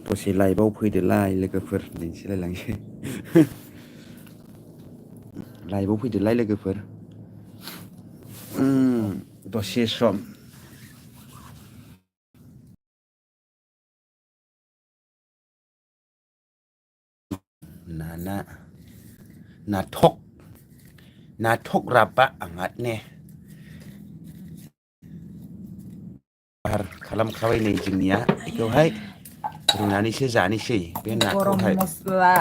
दसे लाइभआव फैदोलाय लोगोफोर दिन्थिलायलांसै लाइभआव फैदोलाय लोगोफोर दसे सम Nana nathok raba angat ne bahar खालामखाबाय नै जोंनिया बेखौहाय रुनानैसो जानोसै बे नाखौहाय गरम मस्ला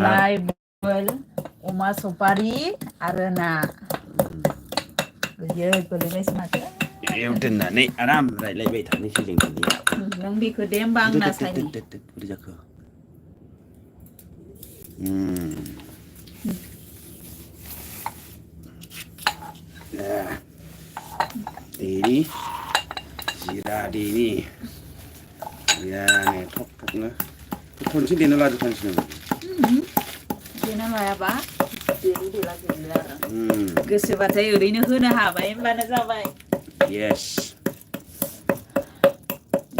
लाइ बयल अमा सफारि आरो ना गोलैबायसो माथो बेयाव दोननानै आराम रायलायबाय थानोसै जों दानिया नों बेखौ दे होमबा आं ना सायनि बोरै जाखो देनि जिरा देनि याने थक थकनो खनसे देना लाजोबखानोसै नामा देना लायाबा देलु देला गैला आरो गोसोबाथाय ओरैनो होनो हाबाय होनबानो जाबाय येस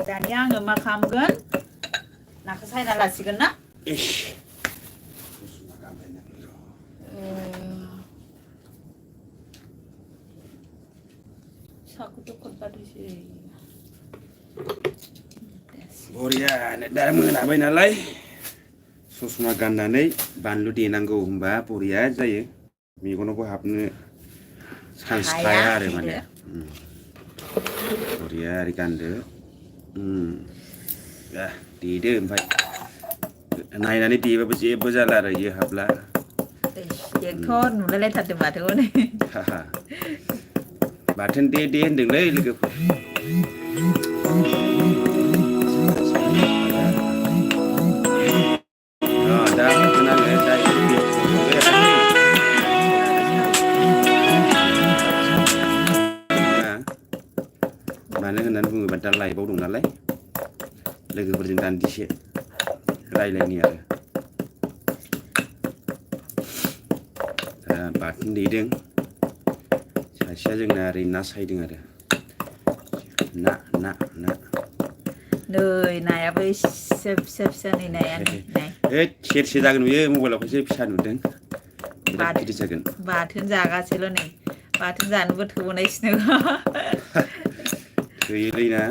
दानिया आङो मा खालामगोन नाखौ सायना लासिगोन ना साखौथ' खनबाथायसै बरिया दा मोनाबाय नालाय ससमा गाननानै बानलु देनांगौ होनबा बरिया जायो मेगनावबो हाबनो चान्स थाया आरो माने बरिया ओरै गानदो देदो ओमफ्राय नायनानै देबाबो जेबो जाला आरो इयो हाबला एक्टर नुलायलायथारदों माथो हनै बाथोन दे होनदोंलै लोगोफोर दा होगोन आङो दा मानो होननानै बुङोबा दा लाइभआव दं नालाय लोगोफोरजों दान्दिसे रायलायनि आरो बाथोन देदों सासेया जोंना ओरै ना सायदों आरो ना नै नायाबो एसे फिसा नै नायानो सेरसे जागोन बियो मबाइलाव एसे फिसा नुदों बिराद गिदिर जागोन बाथोन जागासेल' नै बाथोन जानोबो थोबोनायसो थोयोलै ना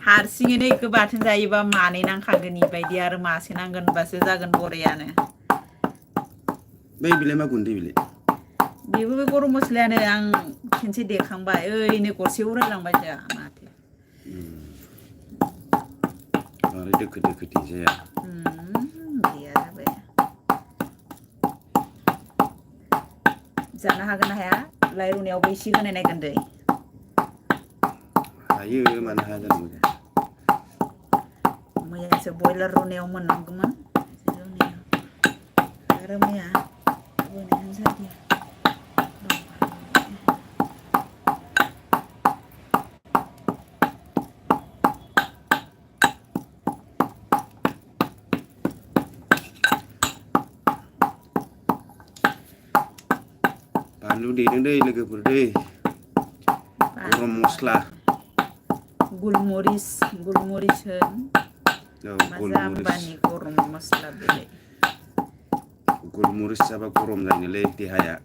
हारसिङैनो इखौ बाथोन जायोबा मानै नांखागोन इबायदि आरो मासे नांगोन होनबासो जागोन बरियानो बै बिलाय मा गुन्दै बिलाय बेबो बे गरम मस्लायानो आं खेनसे देखांबाय ओरैनो गरसे उरायलांबाय जोंहा माथो बांद्राय दोखो देजाया गैया जाबाय जानो हागोन ना हाया लाइ रुनायावबो एसे होनाय नायगोन दै हायो मानो हाया जानांगौ मैयासो बयलार रुनायाव मोननांगौमोन आरो मैया रुनायानो जादिया बानलु देदों दै लोगोफोर दै गरम मस्ला गुलमरिस होन गलमरिस जाम्बानि गरम मस्ला बेलाय गलमरिस जाबा गरम जायोलै देहाया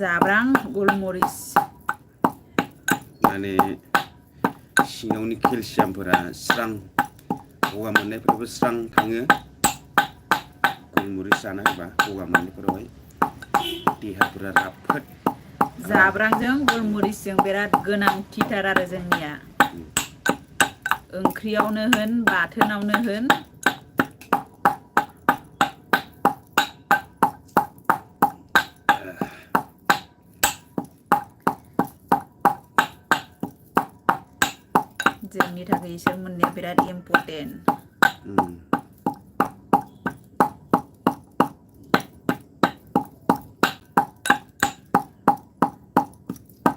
जाब्रां गलमरिस माने सिङावनि केलसियामफोरा स्रां गगा मोननायफोराबो स्रां थाङो गलमरिस जाना होबा गगा मोननायफोरावहाय देहाफोरा राफोद जाब्रांजों गलमरिसजों बिराद गोनांथिथार आरो जोंनिया ओंख्रियावनो होन बाथोनावनो होन जोंनि थाखाय इसोर मोननाया बिराद इम्परटेन्ट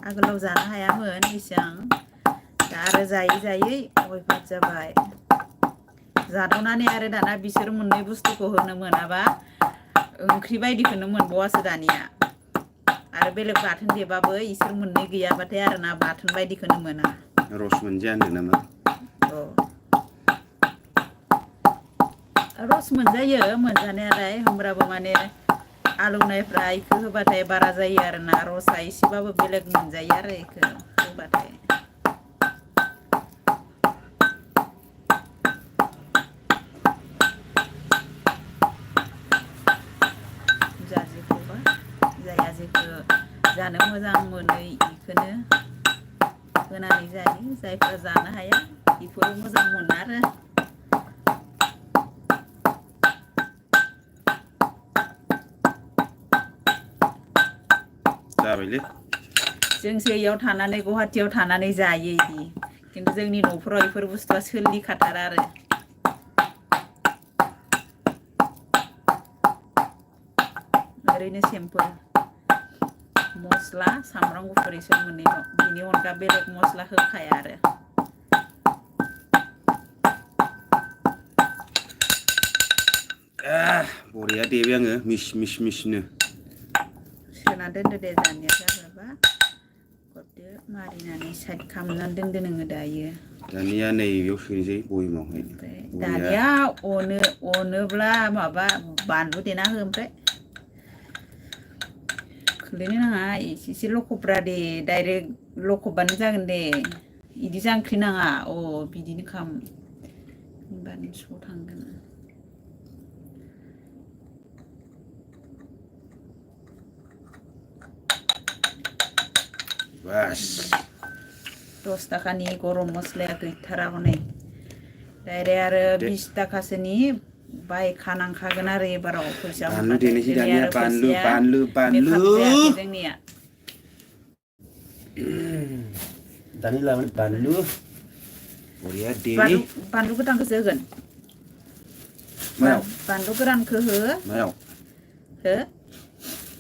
आगोलाव जानो हायामोन इसां दा आरो जायै अयभास जाबाय जादावनानै आरो दाना बिसोर मोननै बुस्थुखौ होनो मोनाबा ओंख्रि बायदिखौनो मोनबावासो दानिया आरो बेलेग बाथोन देबाबो इसोर मोननै गैयाबाथाय आरोना बाथोन बायदिखौनो मोना रस मोनजाया होनदों नामा रस मोनजायो मोनजानायालाय होमब्लाबो माने आलौनायफ्रा इखो होबाथाय बारा जायो आरोना रसा एसेबाबो बेलेग मोनजायो आरो इखो होबाथाय जाया जेखौ जानो मोजां मोनो इखौनो होनानै जायो जायफ्रा जानो हाया इफोरो मोजां मोना आरो जाबायलै जोंसो इयाव थानानै गुवाहाटियाव थानानै जायो इदि खिन्थु जोंनि न'फोराव इफोर बुस्थुआ सोलिखाथारा आरो ओरैनो सिम्पोल मस्ला सामब्राम गुफुर इसोर मोननैल' बिनि अनगा बेलेग मस्ला होखाया आरो बरिया देबाय आङो मिस मिसनो सोना दोनदो दे दानिया जाबायबा गरदो मारिनानै साइड खालामनानै दोनदो नोङो दायो दानिया नैबेयाव सोनोसै बयेमावहाय दानिया अनोब्ला माबा बानलु देना हो ओमफ्राय खोलैनो नाङा एसे लखबब्रा दे डाइरेक्ट लखबबानो जागोन दे इदि जांख्रि नाङा बिदिनो खाम होनबानो स' थांगोन बास 10 ताकानि गरम मस्लाया गैथारा हनै डाइरेक्ट आरो 20 ताकासोनि बायखानांखागोन आरो एबाराव फैसा बानलु देनोसै दानिया बानलु जोंनिया दानि लाबोनो बानलु बरिया देनि बानलु गोथांखौसो होगोन मायाव बानलु गोरानखौ हो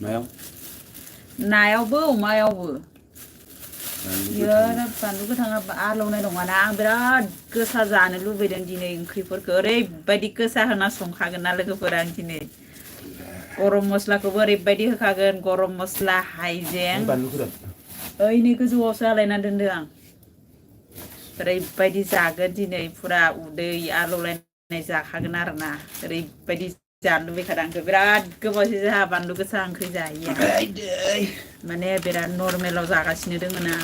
मायाव नायावबो अमायावबो बानलु गोथाङा आलौनाय नङाना आं बिराद गोसा जानो लुबैदों दिनै ओंख्रिफोरखौ ओरैबायदि गोसा होना संखागोन ना लोगोफोरा आं दिनै गरम मस्लाखौबो ओरैबायदि होखागोन गरम मस्ला हाइजें ओइनै गोजौआवसो आलायना दोनदों आं ओरैबायदि जागोन दिनै फुरा उदै आलौलायनाय जाखागोन आरोना ओरैबायदि जानो लुबैखादों आंखौ बिराद गोबावसो जोंहा बानलु गोसा ओंख्रि जायो माने बिराद नर्मेलाव जागासिनो दङ ना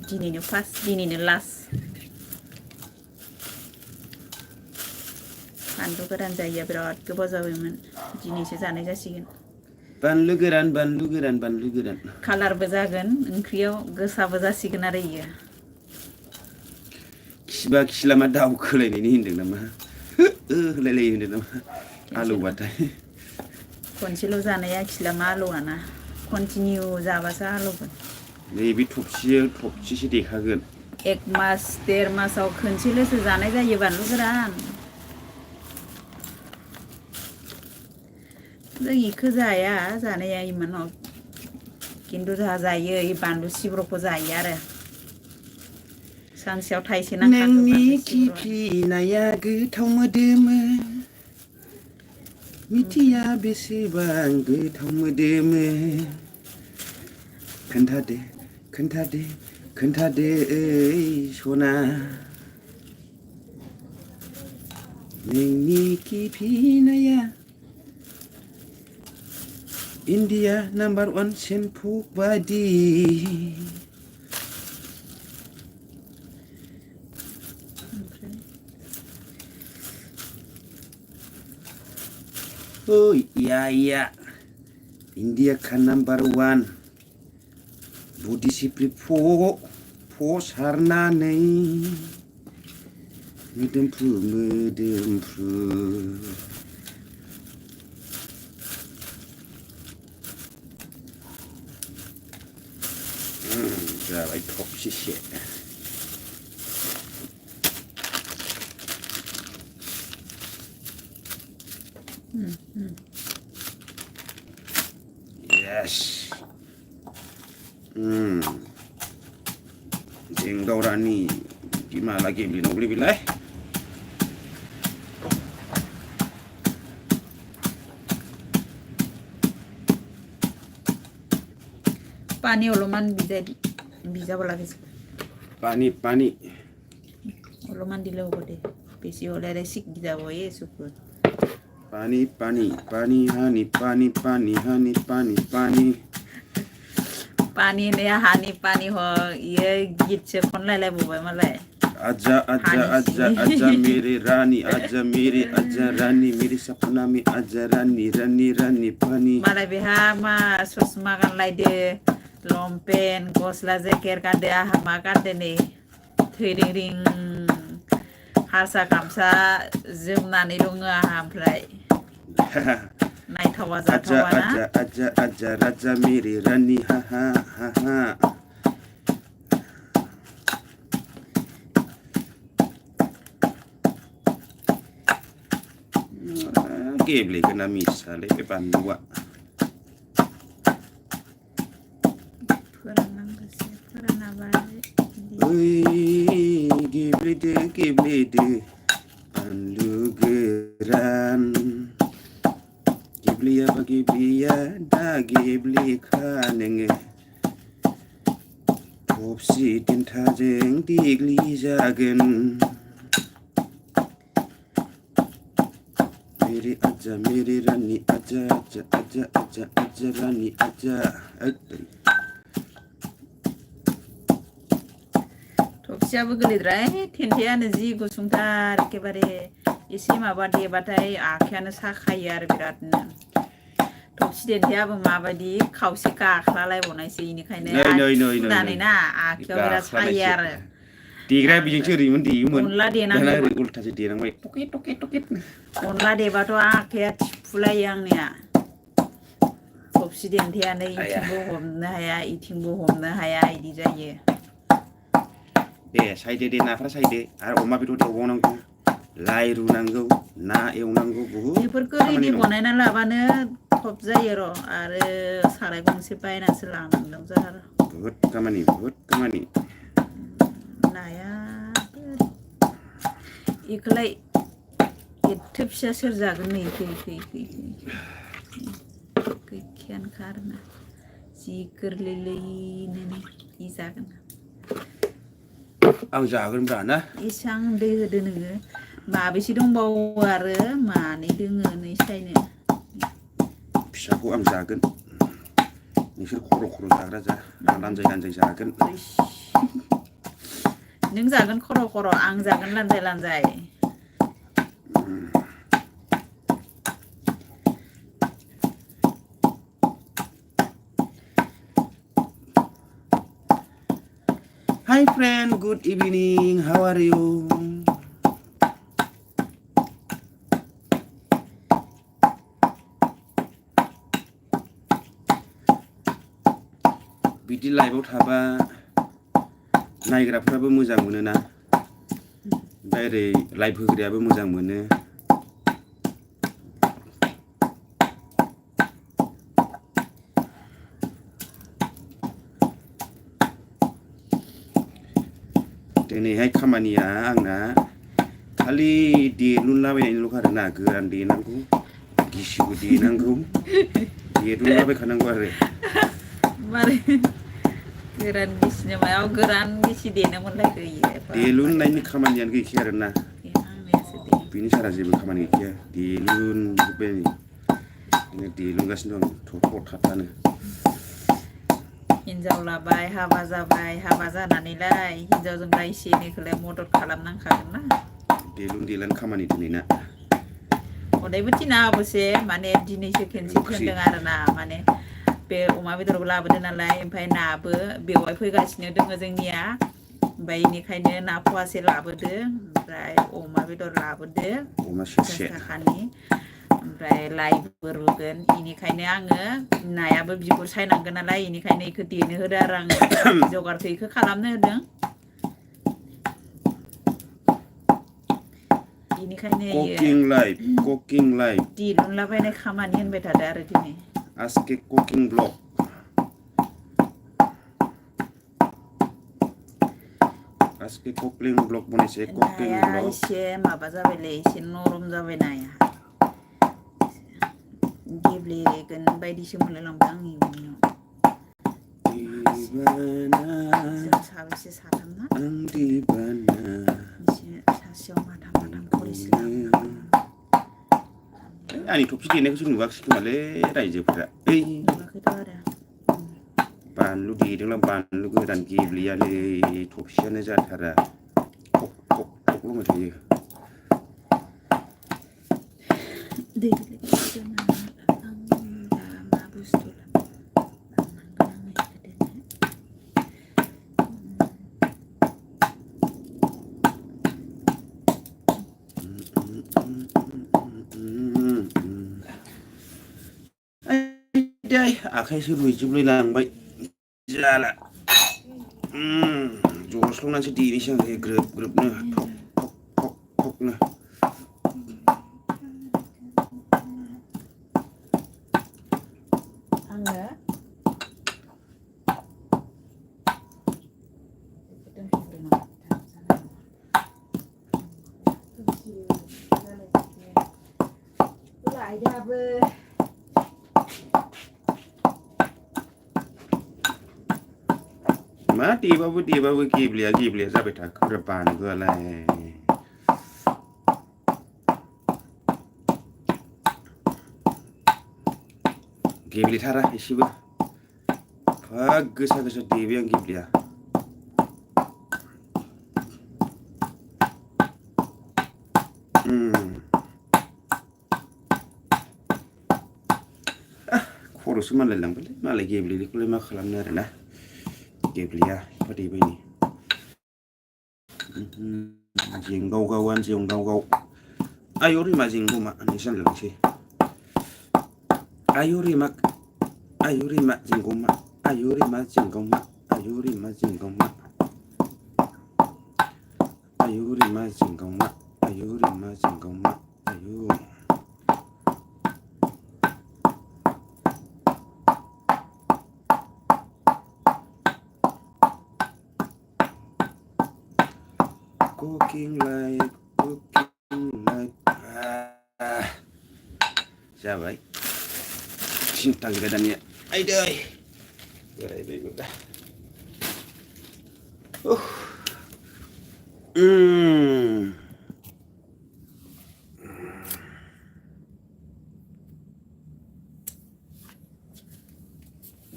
दिनैनो फार्स्ट दिनैनो लास्ट बानलु गोरान जायो बिराद गोबाव जाबायमोन दिनैसो जानाय जासिगोन बानलु गोरान कालारबो जागोन ओंख्रियाव गोसाबो जासिगोन आरो इयो खिबा खिलामा दावखोलायनायनि होनदों नामा होलायलायो होनदों नामा आलौबाथाय खनसेल' जानाया खिलामा आलौआना कन्टिनिउ जाबासो आलौगोन नैबे थबसिसो देखागोन 1 मास 1.5 मासाव खनसेल'सो जानाय जायो बानलु गोरान जों इखौ जाया जानाया इमानाव खिन्थु जोंहा जायो बानलु सिब्र'खौ जायो आरो सानसेयाव थाइसे नांखागौ नोंनि खिफिनाया गोथाव मोदोमो मिथिया बेसेबां गोथाव मोदोमो खोन्थादे ओइ सना नोंनि खिफिनाया इन्डिया नाम्बार 1 सेम्पु बादि iya India kan number 1 budi sipri po sarnane medempru जाबाय थबसिसे yes jeng daurani gimana lagi beli nobeli bilai पानी अलमान बिजाबो লাগে पानी অলমান দিলে হ'ব দে বেছি হলে শিক যাব এই সুপ पानी honey पानी ने हानि पानी हो ये गीत से कौन लाइलाय बोबाय मालाय आजा मेरे रानी आजा रानी मेरे सपना में आजा रानी पानी मालाय बेहा मा ससमा गानलायदो लंपेन गस्ला जेकेट गानदो आहा मा गानदो नै थैरिं रिं हारसा गामसा जोमनानै दङ आहा ओमफ्राय नायथावा जाथावा ना आजा राजा मेरे रानी हा Geble kena misale pe pandua geble de pandu geran geble ya da geble khanenge opsi tinta jeng digli jagen मेरे रानी आजा रानी आजा थबसियाबो गोलैद्राय थेन्थायानो जि गुसुंथार एखेबारे एसे माबा देबाथाय आखायानो साखायो आरो बिरादनो थबसि देन्थायाबो माबायदि खावसे गाख्लालायबावनायसो इनिखायनो सुनानै ना आखायाव बिराद सायो आरो देग्रा बिजोंसो ओरैमोन देयोमोन अनला देनांगौ उल्थासो देनांबाय टकेट अनला देबाथ' आखाया थिफुलायो आंनिया थबसि देन्थायानो इथिंबो हमनो हाया इथिंबो हमनो हाया इदि जायो दे सायदे दे नाफ्रा सायदे आरो अमा बेदर एवबावनांगौ लाइ रुनांगौ ना एवनांगौ बहुद बेफोरखौ रेडि बनायना लाबानो थब जायो र' आरो साराय गंसे बायनासो लानांदों जोंहा बहुद खामानि नाया इखौलाय एथ' फिसा सोर जागोन नै गैखायानोखा आरोना जि गोरलैनो इ जागोन आं जागोनब्रा ना इसां दै होदो नोङो माबेसे दंबावो आरो मानै दोङो नै सायनो फिसाखौ आं जागोन नोंसोर खर' जाग्रा जा आं लानजाय जागोन नों जागोन खर' आं जागोन लानजाय Hi friend, good evening. How are you? बिदि लाइभआव थाबा नायग्राफ्राबो मोजां मोनो ना ओमफ्राय ओरै लाइभ होग्रायाबो मोजां मोनो दिनैहाय खामानिया आंना खालि देलुनलाबायनायनिल' आरोना गोरान देनांगौ गिसिबो देनांगौ देलुनलाबायखानांगौ आरो मारै गोरान गिसिनो मायाव गोरान गिसि देनो मोनलायखो इयो देलुननायनि खामानियानो गैखाया आरोना बिनि सारा जेबो खामानि गैखाया देलुनजोब्बाय देलुनगासिनो दं थख' थाबथानो हिन्जाव लाबाय हाबा जाबाय हाबा जानानैलाय हिन्जावजों दा एसे एनैखौलाय मदद खालामनांखागोन ना देलुन खामानि दिनैना हदायबो थिना अबसे माने दिनैसो खेनसे थिनदों आरोना माने बे अमा बेदरबो लाबोदो नालाय ओमफ्राय नाबो बेवाय फैगासिनो दङ जोंनिया ओमफ्राय बेनिखायनो ना फवासे लाबोदो ओमफ्राय अमा बेदर लाबोदो अमा सेरसे थाखानि ओमफ्राय लाइबो रुगोन बेनिखायनो आङो नायाबो बिगुर सायनांगोन नालाय बेनिखायनो बेखौ देनो होदो आरो आङो जगारखौ बेखौ खालामनो होदों बेनिखायनो कुकिं लाइभ देलुनलाबायनाय खामानि होनबाय थादो आरो दिनै आजके कुकिं ब्लग आजके कुकिं ब्लग बनायसे कुकिं ब्लग एसे माबा जाबायलै एसे नरम जाबाय नाया गेब्लेगोन बायदिसो मोनलायलांबाय आंनि उनाव mana जों साबेसे साथामना ang di mana सासेयाव माथाम खरिसिला आंनि थफि देनायखौसो नुवाखिसै खोमालै रायजोफोरा ओइ नुवाखैथ' आरो बानलु देदोंलां बानलु गोरान गेब्लेयालै थफियानो जाथारा थक थक थक लुबाय थायो दै दोना आं दा मा बुस्थु लांनांगोन आङो दै आखाइसो रुइजोबलाय लांबाय जाला जस्लंनानैसो देनोसै आं ग्रोब ग्रोबनो थक थक थक थकनो आङो लायदाबो मा देबाबो गेब्लेया जाबाय थाखोब्रा बानलुआलाय गेब्लेथारा एसेबो फा गोसा देबाय आं गेब्लेया खर'सो मानलायलांबायलै मालाय गेब्लेयैखौलाय मा खालामनो आरोना गेब्लेया एफा देबायनि जेंगाव आयौ रिमा जेंगावमा होननायसो जानलायलांसै आयौ रिमा जेंगावमा आयौ रिमा जेंगावमा आयौ रिमा जेंगावमा आयौ रिमा जेंगावमा आयौ रिमा जेंगावमा आयौ cooking like जाबाय सिन्था गैला दानिया आयदै बोरायबायबो दा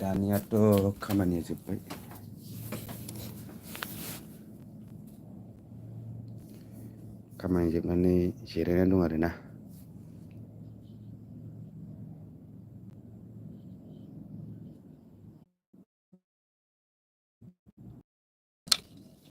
दानियाथ' खामानिया जोब्बाय खामानि जोबनानै जिरायनानै दं आरोना